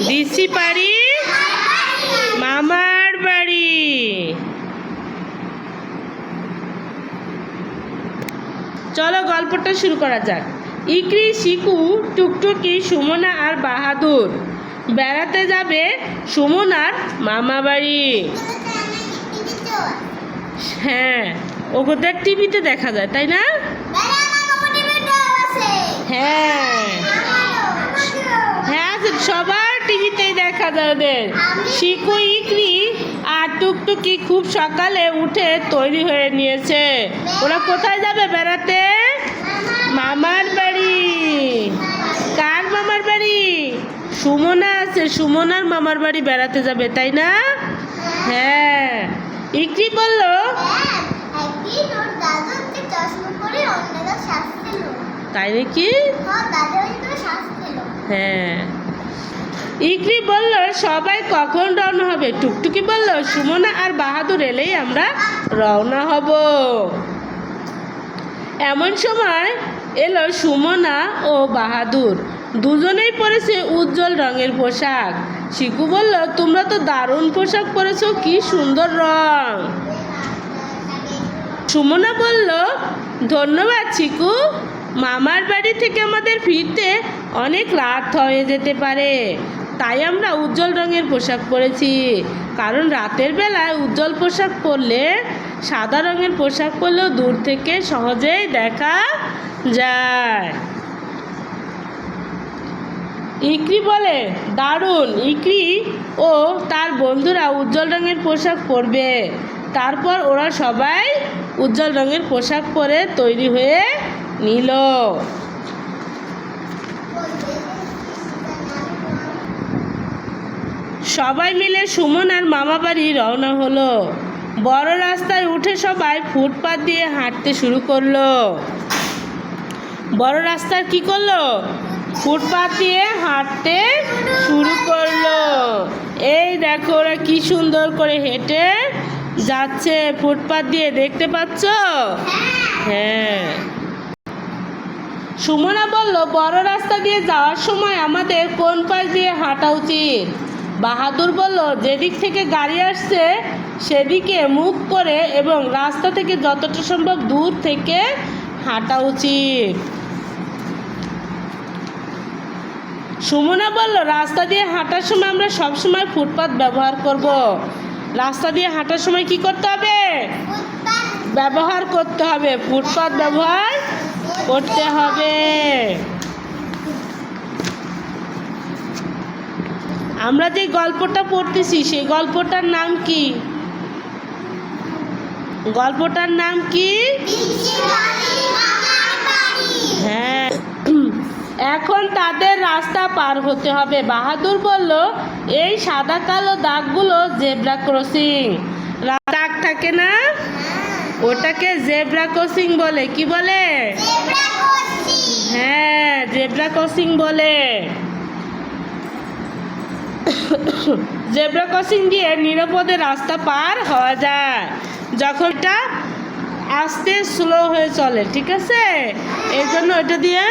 দিশি পাড়ি মামার বাড়ি। চলো গল্পটা শুরু করা যাক। ইকরি, শিকু, টুকটুকি, সুমনা আর বাহাদুর বেড়াতে যাবে সুমনার মামা বাড়ি। হ্যাঁ, ওদের টিভিতে দেখা যায়, তাই না? হ্যাঁ হ্যাঁ, সবার টিভিতেই দেখা যায় ওদের। শিকু, ইকরি আর টুকটুকি খুব সকালে উঠে তৈরি হয়ে নিয়েছে। ওরা কোথায় যাবে বেড়াতে? মামার বাড়ি। কার মামার বাড়ি? সুমনা আছে, সুমনার মামার বাড়ি বেড়াতে যাবে, তাই না? হ্যাঁ। ইকরি বলল, তাই নাকি? হ্যাঁ। ইকরি বলল, সবাই কখন রওনা হবে? টুকটুকি বলল, সুমনা আর বাহাদুর এলেই আমরা রওনা হব। এমন সময় এলো সুমনা ও বাহাদুর, দুজনেই পরেছে উজ্জ্বল রঙের পোশাক। শিকু বলল, তোমরা তো দারুণ পোশাক পরেছো, কি সুন্দর রং। সুমনা বলল, ধন্যবাদ শিকু, মামার বাড়ি থেকে আমাদের ফিরতে অনেক রাত হয়ে যেতে পারে, তাই আমরা উজ্জ্বল রঙের পোশাক পরেছি। কারণ রাতের বেলায় উজ্জ্বল পোশাক পরলে সাদা রঙের পোশাক পরলেও দূর থেকে সহজেই দেখা যায়। ইকরি বলে, দারুণ। ইকরি ও তার বন্ধুরা উজ্জ্বল রঙের পোশাক পরবে। তারপর ওরা সবাই উজ্জ্বল রঙের পোশাক পরে তৈরি হয়ে নিল। সবাই মিলে সুমনার মামা বাড়ি রওনা হলো। বড় রাস্তায় উঠে সবাই ফুটপাত দিয়ে হাঁটতে শুরু করলো। বড় রাস্তার কি করলো? ফুটপাত দিয়ে হাঁটতে শুরু করলো। এই দেখো ওরা কি সুন্দর করে হেঁটে যাচ্ছে ফুটপাত দিয়ে, দেখতে পাচ্ছ? হ্যাঁ। সুমনা বলল, বড় রাস্তা দিয়ে যাওয়ার সময় আমাদের কোন পাশ দিয়ে হাঁটা উচিত? বাহাদুর বলল, যেদিক থেকে গাড়ি আসছে সেদিকে মুখ করে এবং রাস্তা থেকে যতটা সম্ভব দূর থেকে হাঁটা উচিত। সুমনা বলল, রাস্তা দিয়ে হাঁটার সময় আমরা সবসময় ফুটপাত ব্যবহার করব। রাস্তা দিয়ে হাঁটার সময় কি করতে হবে? ব্যবহার করতে হবে, ফুটপাত ব্যবহার করতে হবে। আমরা যে গল্পটা পড়তেছি সেই গল্পটার নাম কি? গল্পটার নাম কি? হ্যাঁ। এখন তাদের রাস্তা পার হতে হবে। বাহাদুর বলল, এই সাদা কালো দাগগুলো জেব্রা ক্রসিং। দাগ থাকে না, ওটাকে জেব্রা ক্রসিং বলে। কি বলে? হ্যাঁ, জেব্রা ক্রসিং বলে। জেব্রা ক্রসিং দিয়ে নিরাপদে রাস্তা পার হওয়া যায় যখন এটা আস্তে স্লো হয়ে চলে, ঠিক আছে? এই জন্য ওটা দিয়ে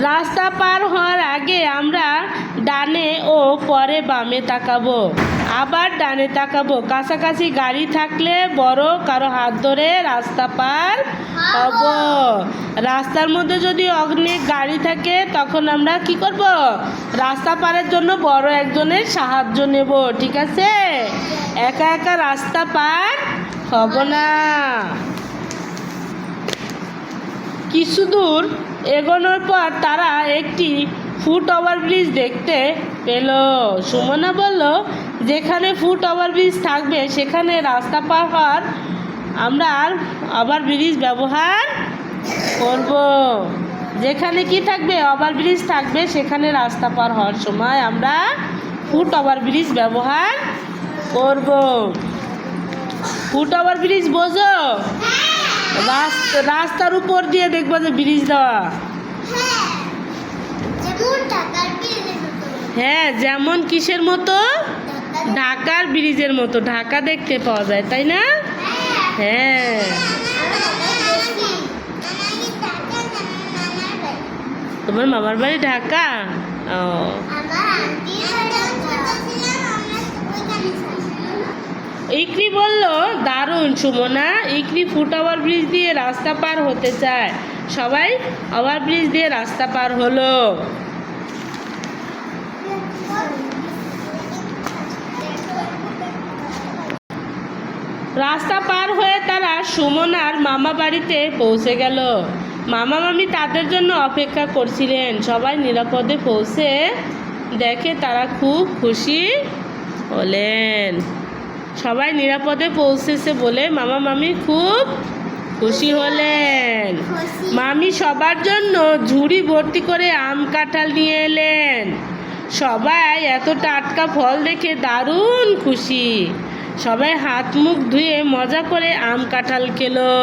রাস্তা পার হওয়ার আগে আমরা ডানে ও পরে বামে তাকাবো, আবার ডানে তাকাবো। কাছাকাছি গাড়ি থাকলে বড় কারো হাত ধরে রাস্তা পার হব। রাস্তার মধ্যে যদি অনেক গাড়ি থাকে তখন আমরা কি করব? রাস্তা পারের জন্য বড় একজনের সাহায্য নেব, ঠিক আছে? একা একা রাস্তা পার হব না। কিছু দূর এগোনোর পর তারা একটি ফুট ওভারব্রিজ দেখতে পেল। সুমনা বলল, যেখানে ফুট ওভারব্রিজ থাকবে সেখানে রাস্তা পার হওয়ার আমরা ওভারব্রিজ ব্যবহার করব। যেখানে কি থাকবে? ওভারব্রিজ থাকবে, সেখানে রাস্তা পার হওয়ার সময় আমরা ফুট ওভারব্রিজ ব্যবহার করব। ফুট ওভারব্রিজ বোঝো? রাস্তার উপর দিয়ে দেখবো যে ব্রিজ দেওয়া। হ্যাঁ, যেমন কিসের মতো? ঢাকার ব্রিজের মতো। ঢাকা দেখতে পাওয়া যায়, তাই না? হ্যাঁ তোমার মামার বাড়ি ঢাকা? ও ইকরি বলল, দারুণ Sumana. Ikri foot over bridge দিয়ে রাস্তা পার হতে চায়। সবাই ওভার ব্রিজ দিয়ে রাস্তা পার হলো। রাস্তা পার হয়ে তারা সুমনার মামা বাড়িতে পৌঁছে গেল। মামা মামি তাদের জন্য অপেক্ষা করছিলেন। সবাই নিরাপদে পৌঁছে দেখে তারা খুব খুশি হলেন। সবাই নিরাপদে পৌঁছেছে বলে মামা মামি খুব খুশি হলেন। মামি সবার জন্য ঝুড়ি ভর্তি করে আম কাঁঠাল নিয়ে এলেন। সবাই এত টাটকা ফল দেখে দারুণ খুশি। সবাই হাত মুখ ধুয়ে মজা করে আম কাঁঠাল খেলো।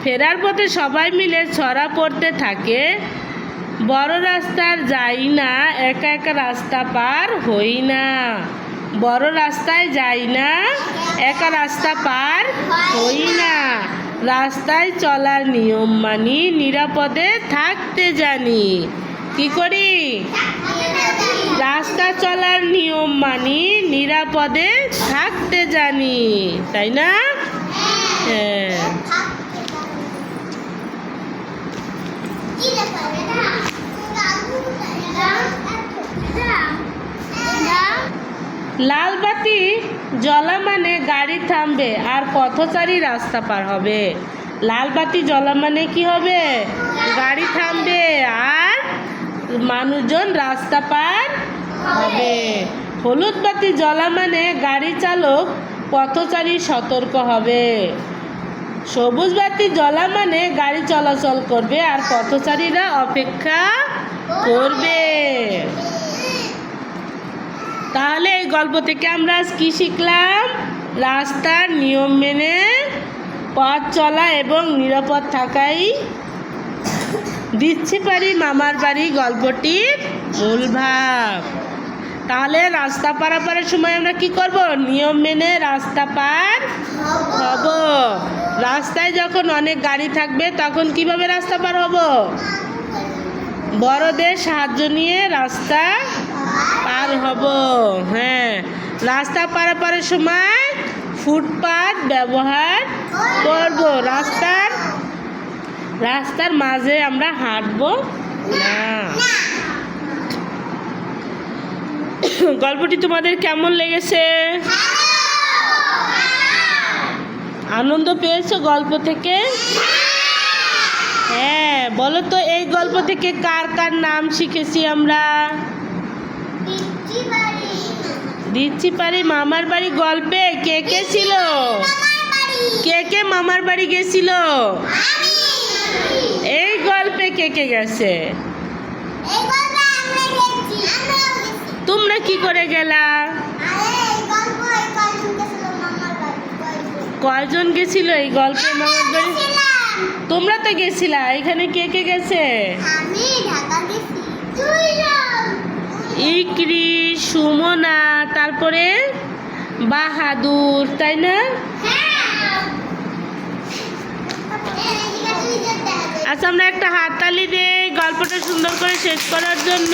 ফেরার পথে সবাই মিলে ছড়া পড়তে থাকে, বড় রাস্তার যাই না, একা একা রাস্তা পার হই না। বড় রাস্তায় যাই না, একা রাস্তা পার হই না। রাস্তায় চলার নিয়ম মানি, নিরাপদে থাকতে জানি। কি করি? রাস্তা চলার নিয়ম মানি, নিরাপদে থাকতে জানি, তাই না? হ্যাঁ। লাল বাতি জ্বলা মানে গাড়ি থামবে আর পথচারী রাস্তা পার হবে। লাল বাতি জ্বলা মানে কি হবে? গাড়ি থামবে আর মানুষজন রাস্তা পার হবে। হলুদ বাতি জ্বলা মানে গাড়ি চালক পথচারী সতর্ক হবে। সবুজ বাতি জ্বলা মানে গাড়ি চলাচল করবে আর পথচারীরা অপেক্ষা করবে। তাহলে এই গল্প থেকে আমরা আজ কি শিখলাম? রাস্তার নিয়ম মেনে পথ চলা এবং নিরাপদ থাকাই দিচ্ছি পারি মামার বাড়ি গল্পটির মূল ভাব। তাহলে রাস্তা পারাপারের সময় আমরা কি করব? নিয়ম মেনে রাস্তা পার হব। রাস্তায় যখন অনেক গাড়ি থাকবে তখন কিভাবে রাস্তা পার হব? বড়দের সাহায্য নিয়ে রাস্তা পার হব। হ্যাঁ, রাস্তা পারাপারের সময় ফুটপাত ব্যবহার করব। রাস্তার মাঝে আমরা হাঁটবো না। গল্পটি তোমাদের কেমন লেগেছে? আনন্দ পেয়েছো গল্প থেকে? হ্যাঁ, বলো তো এই গল্প থেকে কার কার নাম শিখেছি আমরা? দিচ্ছি পারি মামার বাড়ি গল্পে কে কে ছিল? কে কে মামার বাড়ি গেছিল? এই গল্পে কে কে গেছে? তোমরা কি করে গেলা? কয়জন গেছিল এই গল্পে মামার বাড়ি? তোমরা তো গেছিলা। এখানে কে কে গেছে? ইকরি, সুমনা, তারপরে বাহাদুর, তাই না? আচ্ছা, আমরা একটা হাততালি দিই গল্পটা সুন্দর করে শেষ করার জন্য।